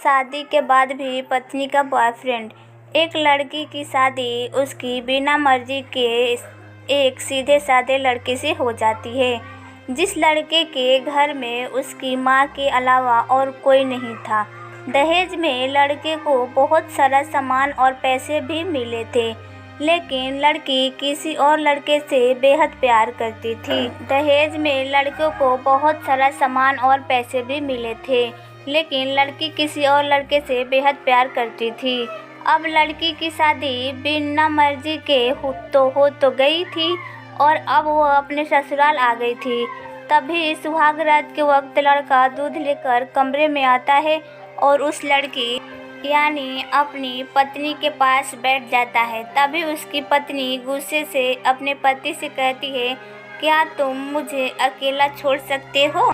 शादी के बाद भी पत्नी का बॉयफ्रेंड। एक लड़की की शादी उसकी बिना मर्जी के एक सीधे साधे लड़के से हो जाती है, जिस लड़के के घर में उसकी माँ के अलावा और कोई नहीं था। दहेज में लड़के को बहुत सारा सामान और पैसे भी मिले थे, लेकिन लड़की किसी और लड़के से बेहद प्यार करती थी। दहेज में लड़कों को बहुत सारा सामान और पैसे भी मिले थे, लेकिन लड़की किसी और लड़के से बेहद प्यार करती थी। अब लड़की की शादी बिना मर्जी के हो तो गई थी और अब वो अपने ससुराल आ गई थी। तभी सुहाग रात के वक्त लड़का दूध लेकर कमरे में आता है और उस लड़की यानी अपनी पत्नी के पास बैठ जाता है। तभी उसकी पत्नी गुस्से से अपने पति से कहती है, क्या तुम मुझे अकेला छोड़ सकते हो?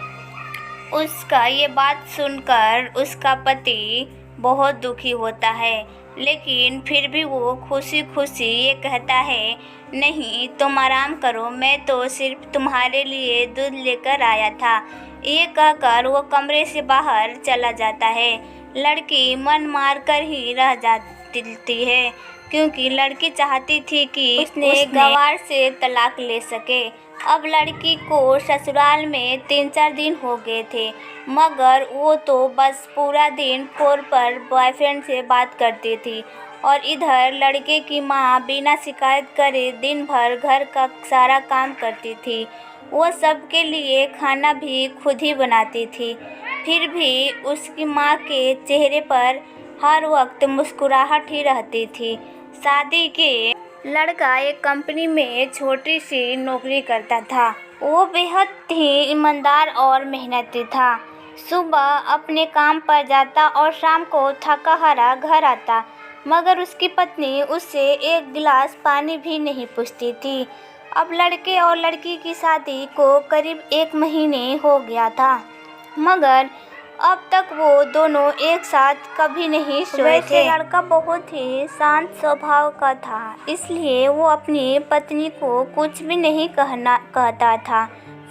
उसका ये बात सुनकर उसका पति बहुत दुखी होता है, लेकिन फिर भी वो खुशी खुशी ये कहता है, नहीं तुम आराम करो, मैं तो सिर्फ तुम्हारे लिए दूध लेकर आया था। ये कहकर वो कमरे से बाहर चला जाता है। लड़की मन मार कर ही रह जाती है, क्योंकि लड़की चाहती थी कि उसने गवार से तलाक ले सके। अब लड़की को ससुराल में 3-4 दिन हो गए थे, मगर वो तो बस पूरा दिन फोन पर बॉयफ्रेंड से बात करती थी और इधर लड़के की माँ बिना शिकायत करे दिन भर घर का सारा काम करती थी। वो सबके लिए खाना भी खुद ही बनाती थी। फिर भी उसकी माँ के चेहरे पर हर वक्त मुस्कुराहट ही रहती थी। शादी के लड़का एक कंपनी में छोटी सी नौकरी करता था। वो बेहद ही ईमानदार और मेहनती था। सुबह अपने काम पर जाता और शाम को थका हारा घर आता, मगर उसकी पत्नी उससे एक गिलास पानी भी नहीं पूछती थी। अब लड़के और लड़की की शादी को करीब 1 महीने हो गया था, मगर अब तक वो दोनों एक साथ कभी नहीं सोए थे। लड़का बहुत ही शांत स्वभाव का था, इसलिए वो अपनी पत्नी को कुछ भी नहीं कहता था।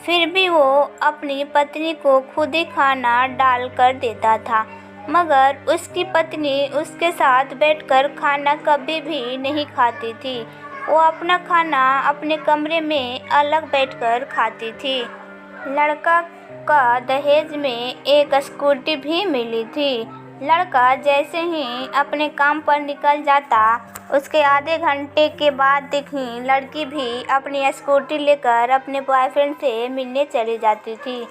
फिर भी वो अपनी पत्नी को खुद ही खाना डाल कर देता था, मगर उसकी पत्नी उसके साथ बैठकर खाना कभी भी नहीं खाती थी। वो अपना खाना अपने कमरे में अलग बैठकर खाती थी। लड़का का दहेज में एक स्कूटी भी मिली थी। लड़का जैसे ही अपने काम पर निकल जाता, उसके आधे घंटे के बाद ही लड़की भी अपनी स्कूटी लेकर अपने बॉयफ्रेंड से मिलने चली जाती थी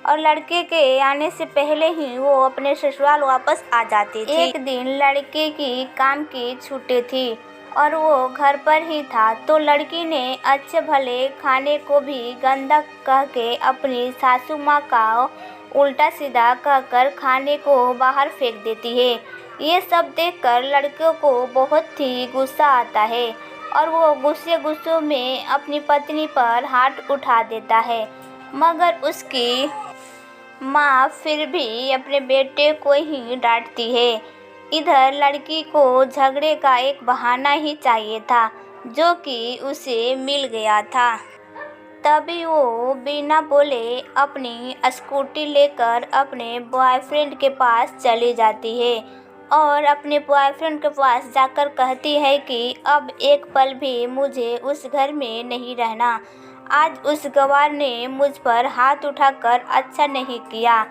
और लड़के के आने से पहले ही वो अपने ससुराल वापस आ जाती थी। एक दिन लड़के की काम की छुट्टी थी और वो घर पर ही था, तो लड़की ने अच्छे भले खाने को भी गंदा कह के अपनी सासू माँ का उल्टा सीधा कहकर खाने को बाहर फेंक देती है। ये सब देखकर लड़कियों को बहुत ही गुस्सा आता है और वो गुस्से में अपनी पत्नी पर हाथ उठा देता है, मगर उसकी माँ फिर भी अपने बेटे को ही डांटती है। इधर लड़की को झगड़े का एक बहाना ही चाहिए था, जो कि उसे मिल गया था। तभी वो बिना बोले अपनी स्कूटी लेकर अपने बॉयफ्रेंड के पास चली जाती है और अपने बॉयफ्रेंड के पास जाकर कहती है कि अब एक पल भी मुझे उस घर में नहीं रहना। आज उस गवार ने मुझ पर हाथ उठाकर अच्छा नहीं किया।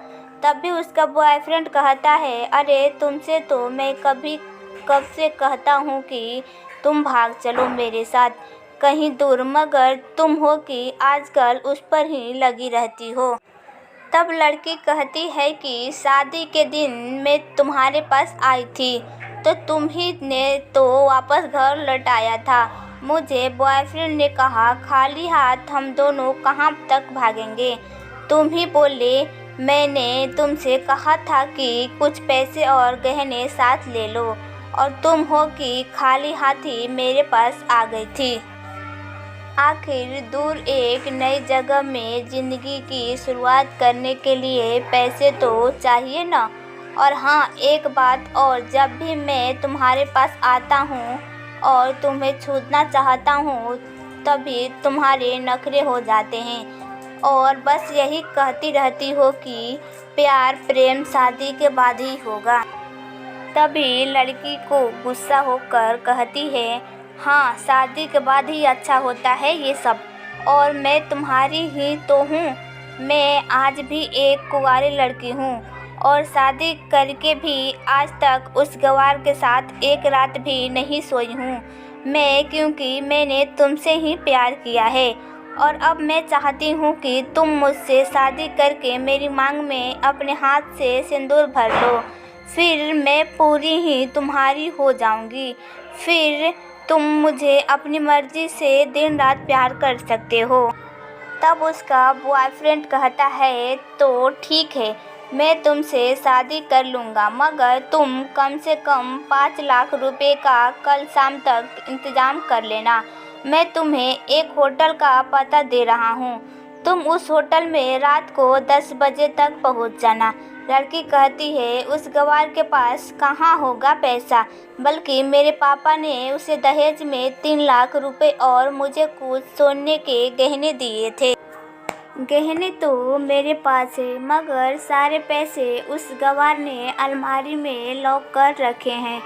तभी उसका बॉयफ्रेंड कहता है, अरे तुमसे तो मैं कब से कहता हूँ कि तुम भाग चलो मेरे साथ कहीं दूर, मगर तुम हो कि आजकल उस पर ही लगी रहती हो। तब लड़की कहती है कि शादी के दिन मैं तुम्हारे पास आई थी तो तुम ही ने तो वापस घर लौटाया था। मुझे बॉयफ्रेंड ने कहा, खाली हाथ हम दोनों कहाँ तक भागेंगे। तुम ही बोले, मैंने तुमसे कहा था कि कुछ पैसे और गहने साथ ले लो और तुम हो कि खाली हाथ ही मेरे पास आ गई थी। आखिर दूर एक नई जगह में ज़िंदगी की शुरुआत करने के लिए पैसे तो चाहिए ना। और हाँ, एक बात और, जब भी मैं तुम्हारे पास आता हूँ और तुम्हें छूना चाहता हूँ तभी तुम्हारे नखरे हो जाते हैं और बस यही कहती रहती हो कि प्यार प्रेम शादी के बाद ही होगा। तभी लड़की को गुस्सा होकर कहती है, हाँ, शादी के बाद ही अच्छा होता है ये सब, और मैं तुम्हारी ही तो हूँ। मैं आज भी एक कुंवारी लड़की हूँ और शादी करके भी आज तक उस गंवार के साथ एक रात भी नहीं सोई हूँ मैं, क्योंकि मैंने तुमसे ही प्यार किया है और अब मैं चाहती हूँ कि तुम मुझसे शादी करके मेरी मांग में अपने हाथ से सिंदूर भर लो, फिर मैं पूरी ही तुम्हारी हो जाऊँगी। फिर तुम मुझे अपनी मर्ज़ी से दिन रात प्यार कर सकते हो। तब उसका बॉयफ्रेंड कहता है, तो ठीक है, मैं तुमसे शादी कर लूँगा, मगर तुम कम से कम 5 लाख रुपए का कल शाम तक इंतज़ाम कर लेना। मैं तुम्हें एक होटल का पता दे रहा हूँ, तुम उस होटल में रात को 10 बजे तक पहुँच जाना। लड़की कहती है, उस गंवार के पास कहाँ होगा पैसा, बल्कि मेरे पापा ने उसे दहेज में 3 लाख रुपए और मुझे कुछ सोने के गहने दिए थे। गहने तो मेरे पास है, मगर सारे पैसे उस गंवार ने अलमारी में लॉक कर रखे हैं,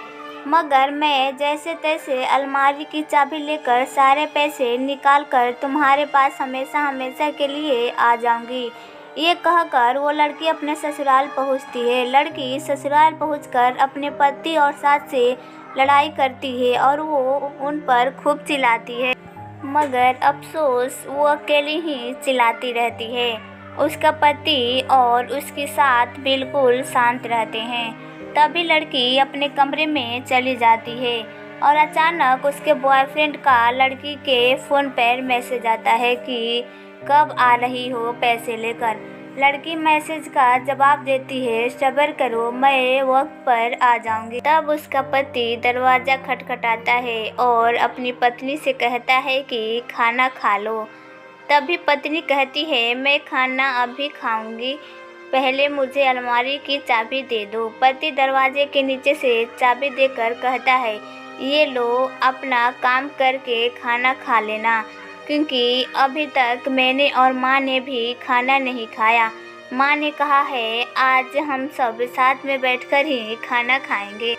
मगर मैं जैसे तैसे अलमारी की चाबी लेकर सारे पैसे निकाल कर तुम्हारे पास हमेशा हमेशा के लिए आ जाऊंगी। ये कहकर वो लड़की अपने ससुराल पहुंचती है। लड़की ससुराल पहुंचकर अपने पति और सास से लड़ाई करती है और वो उन पर खूब चिल्लाती है, मगर अफसोस वो अकेली ही चिल्लाती रहती है। उसका पति और उसकी सास बिल्कुल शांत रहते हैं। तभी लड़की अपने कमरे में चली जाती है और अचानक उसके बॉयफ्रेंड का लड़की के फ़ोन पर मैसेज आता है कि कब आ रही हो पैसे लेकर। लड़की मैसेज का जवाब देती है, सब्र करो, मैं वक्त पर आ जाऊंगी। तब उसका पति दरवाज़ा खटखटाता है और अपनी पत्नी से कहता है कि खाना खा लो। तभी पत्नी कहती है, मैं खाना अभी खाऊंगी, पहले मुझे अलमारी की चाबी दे दो। पति दरवाजे के नीचे से चाबी देकर कहता है, ये लो, अपना काम करके खाना खा लेना, क्योंकि अभी तक मैंने और माँ ने भी खाना नहीं खाया। माँ ने कहा है आज हम सब साथ में बैठकर ही खाना खाएंगे।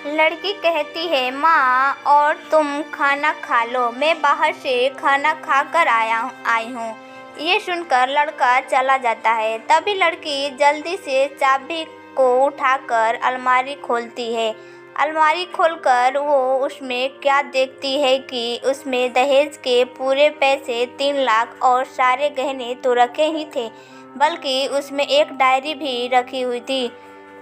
लड़की कहती है, माँ और तुम खाना खा लो, मैं बाहर से खाना खाकर आई हूँ। ये सुनकर लड़का चला जाता है। तभी लड़की जल्दी से चाबी को उठाकर अलमारी खोलती है। अलमारी खोलकर वो उसमें क्या देखती है कि उसमें दहेज के पूरे पैसे 3 लाख और सारे गहने तो रखे ही थे, बल्कि उसमें एक डायरी भी रखी हुई थी।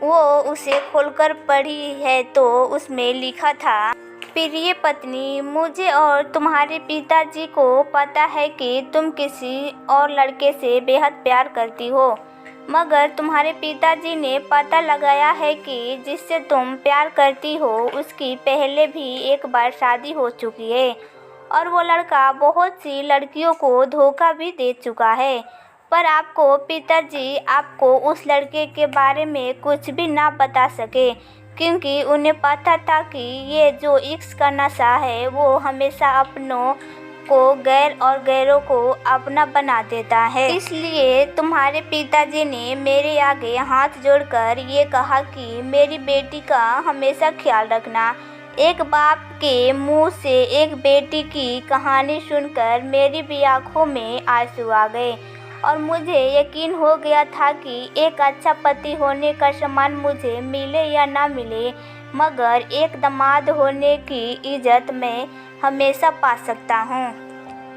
वो उसे खोलकर पढ़ी है तो उसमें लिखा था, प्रिय पत्नी, मुझे और तुम्हारे पिताजी को पता है कि तुम किसी और लड़के से बेहद प्यार करती हो, मगर तुम्हारे पिताजी ने पता लगाया है कि जिससे तुम प्यार करती हो उसकी पहले भी एक बार शादी हो चुकी है और वो लड़का बहुत सी लड़कियों को धोखा भी दे चुका है। पर आपको पिताजी आपको उस लड़के के बारे में कुछ भी ना बता सके, क्योंकि उन्हें पता था कि ये जो इश्क का नशा है वो हमेशा अपनों को गैर और गैरों को अपना बना देता है। इसलिए तुम्हारे पिताजी ने मेरे आगे हाथ जोड़कर ये कहा कि मेरी बेटी का हमेशा ख्याल रखना। एक बाप के मुंह से एक बेटी की कहानी सुनकर मेरी भी आंखों में आंसू आ गए और मुझे यकीन हो गया था कि एक अच्छा पति होने का सम्मान मुझे मिले या ना मिले, मगर एक दामाद होने की इज्जत मैं हमेशा पा सकता हूँ।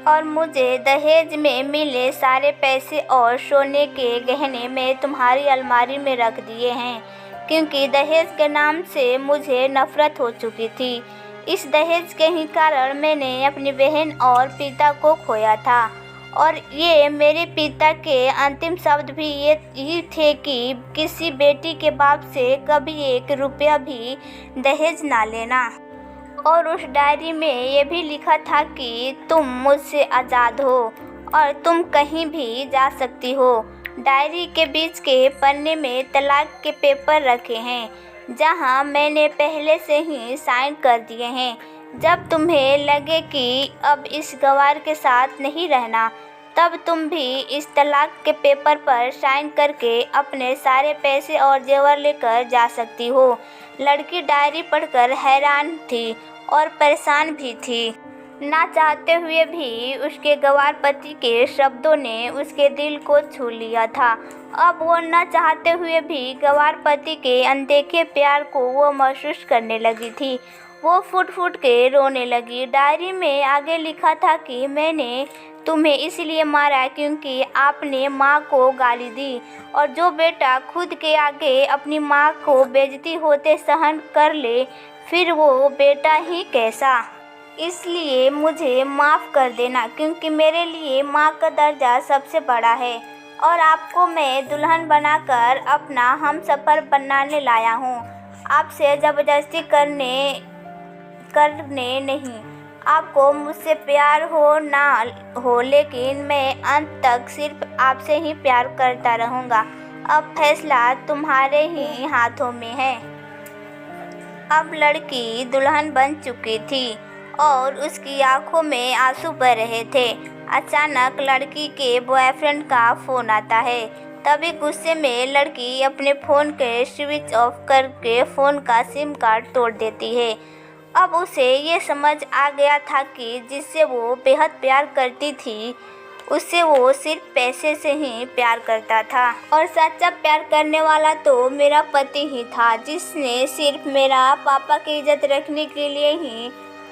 और मुझे दहेज में मिले सारे पैसे और सोने के गहने मैं तुम्हारी अलमारी में रख दिए हैं, क्योंकि दहेज के नाम से मुझे नफरत हो चुकी थी। इस दहेज के ही कारण मैंने अपनी बहन और पिता को खोया था और ये मेरे पिता के अंतिम शब्द भी यही थे कि किसी बेटी के बाप से कभी 1 रुपया भी दहेज ना लेना। और उस डायरी में ये भी लिखा था कि तुम मुझसे आज़ाद हो और तुम कहीं भी जा सकती हो। डायरी के बीच के पन्ने में तलाक के पेपर रखे हैं, जहां मैंने पहले से ही साइन कर दिए हैं। जब तुम्हें लगे कि अब इस गवार के साथ नहीं रहना, तब तुम भी इस तलाक के पेपर पर साइन करके अपने सारे पैसे और जेवर लेकर जा सकती हो। लड़की डायरी पढ़कर हैरान थी और परेशान भी थी। ना चाहते हुए भी उसके गंवार पति के शब्दों ने उसके दिल को छू लिया था। अब वो न चाहते हुए भी गंवार पति के अनदेखे प्यार को वो महसूस करने लगी थी। वो फूट फूट के रोने लगी। डायरी में आगे लिखा था कि मैंने तुम्हें इसलिए मारा क्योंकि आपने माँ को गाली दी, और जो बेटा खुद के आगे अपनी माँ को बेइज्जती होते सहन कर ले, फिर वो बेटा ही कैसा। इसलिए मुझे माफ़ कर देना, क्योंकि मेरे लिए माँ का दर्जा सबसे बड़ा है और आपको मैं दुल्हन बनाकर अपना हमसफ़र बनाने लाया हूँ। आपसे ज़बरदस्ती करने नहीं। आपको मुझसे प्यार हो ना हो, लेकिन मैं अंत तक सिर्फ आपसे ही प्यार करता रहूँगा। अब फैसला तुम्हारे ही हाथों में है। अब लड़की दुल्हन बन चुकी थी और उसकी आंखों में आंसू बह रहे थे। अचानक लड़की के बॉयफ्रेंड का फ़ोन आता है। तभी गुस्से में लड़की अपने फ़ोन के स्विच ऑफ करके फ़ोन का सिम कार्ड तोड़ देती है। अब उसे ये समझ आ गया था कि जिससे वो बेहद प्यार करती थी, उससे वो सिर्फ पैसे से ही प्यार करता था, और सच्चा प्यार करने वाला तो मेरा पति ही था, जिसने सिर्फ मेरा पापा की इज्जत रखने के लिए ही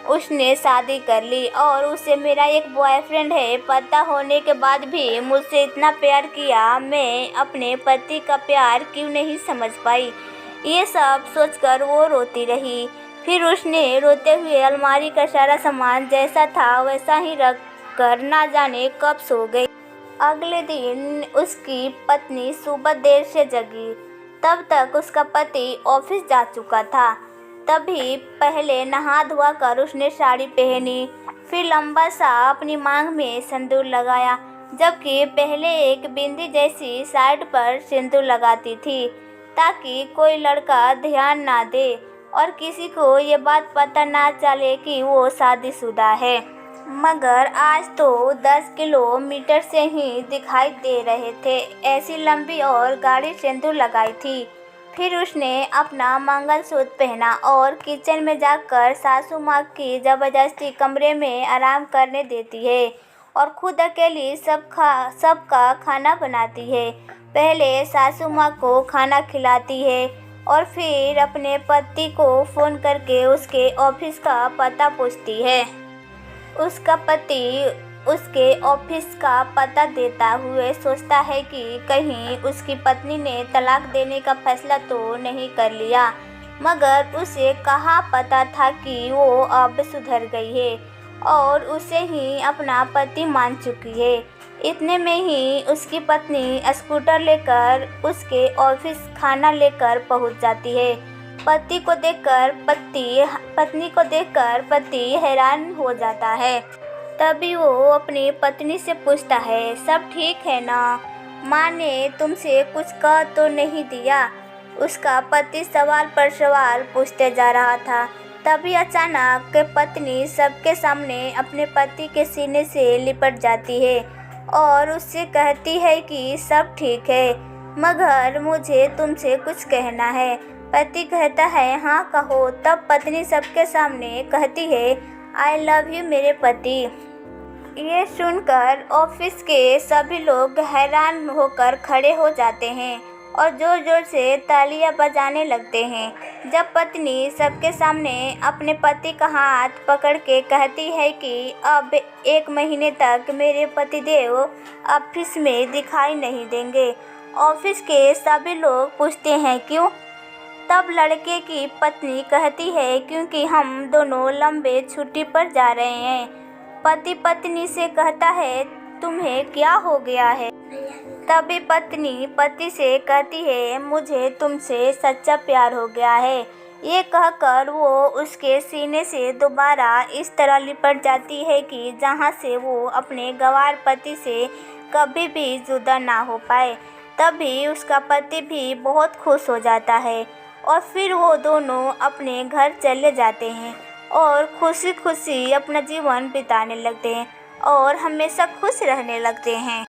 उसने शादी कर ली, और उसे मेरा एक बॉयफ्रेंड है पता होने के बाद भी मुझसे इतना प्यार किया। मैं अपने पति का प्यार क्यों नहीं समझ पाई। ये सब सोचकर वो रोती रही। फिर उसने रोते हुए अलमारी का सारा सामान जैसा था वैसा ही रख कर ना जाने कब सो गई। अगले दिन उसकी पत्नी सुबह देर से जगी। तब तक उसका पति ऑफिस जा चुका था। तभी पहले नहा धोआ कर उसने साड़ी पहनी, फिर लंबा सा अपनी मांग में सिंदूर लगाया, जबकि पहले एक बिंदी जैसी साइड पर सिंदूर लगाती थी ताकि कोई लड़का ध्यान ना दे और किसी को ये बात पता ना चले कि वो शादीशुदा है। मगर आज तो 10 किलोमीटर से ही दिखाई दे रहे थे, ऐसी लंबी और गाढ़ी सिंदूर लगाई थी। फिर उसने अपना मंगलसूत्र पहना और किचन में जाकर सासू माँ की ज़बरदस्ती कमरे में आराम करने देती है और खुद अकेली सबका खाना बनाती है। पहले सासू माँ को खाना खिलाती है और फिर अपने पति को फ़ोन करके उसके ऑफिस का पता पूछती है। उसका पति उसके ऑफिस का पता देता हुए सोचता है कि कहीं उसकी पत्नी ने तलाक देने का फैसला तो नहीं कर लिया, मगर उसे कहाँ पता था कि वो अब सुधर गई है और उसे ही अपना पति मान चुकी है। इतने में ही उसकी पत्नी स्कूटर लेकर उसके ऑफिस खाना लेकर पहुंच जाती है। पत्नी को देखकर पति हैरान हो जाता है। तभी वो अपनी पत्नी से पूछता है, सब ठीक है ना? माँ ने तुमसे कुछ कह तो नहीं दिया? उसका पति सवाल पर सवाल पूछते जा रहा था। तभी अचानक पत्नी सबके सामने अपने पति के सीने से लिपट जाती है और उससे कहती है कि सब ठीक है, मगर मुझे तुमसे कुछ कहना है। पति कहता है, हाँ कहो। तब पत्नी सबके सामने कहती है, आई लव यू मेरे पति। ये सुनकर ऑफिस के सभी लोग हैरान होकर खड़े हो जाते हैं और जोर जोर से तालियां बजाने लगते हैं। जब पत्नी सबके सामने अपने पति का हाथ पकड़ के कहती है कि अब 1 महीने तक मेरे पतिदेव ऑफिस में दिखाई नहीं देंगे, ऑफिस के सभी लोग पूछते हैं क्यों? तब लड़के की पत्नी कहती है, क्योंकि हम दोनों लंबे छुट्टी पर जा रहे हैं। पति पत्नी से कहता है, तुम्हें क्या हो गया है? तभी पत्नी पति से कहती है, मुझे तुमसे सच्चा प्यार हो गया है। ये कहकर वो उसके सीने से दोबारा इस तरह लिपट जाती है कि जहाँ से वो अपने गंवार पति से कभी भी जुदा ना हो पाए। तभी उसका पति भी बहुत खुश हो जाता है और फिर वो दोनों अपने घर चले जाते हैं और खुशी खुशी अपना जीवन बिताने लगते हैं और हमेशा खुश रहने लगते हैं।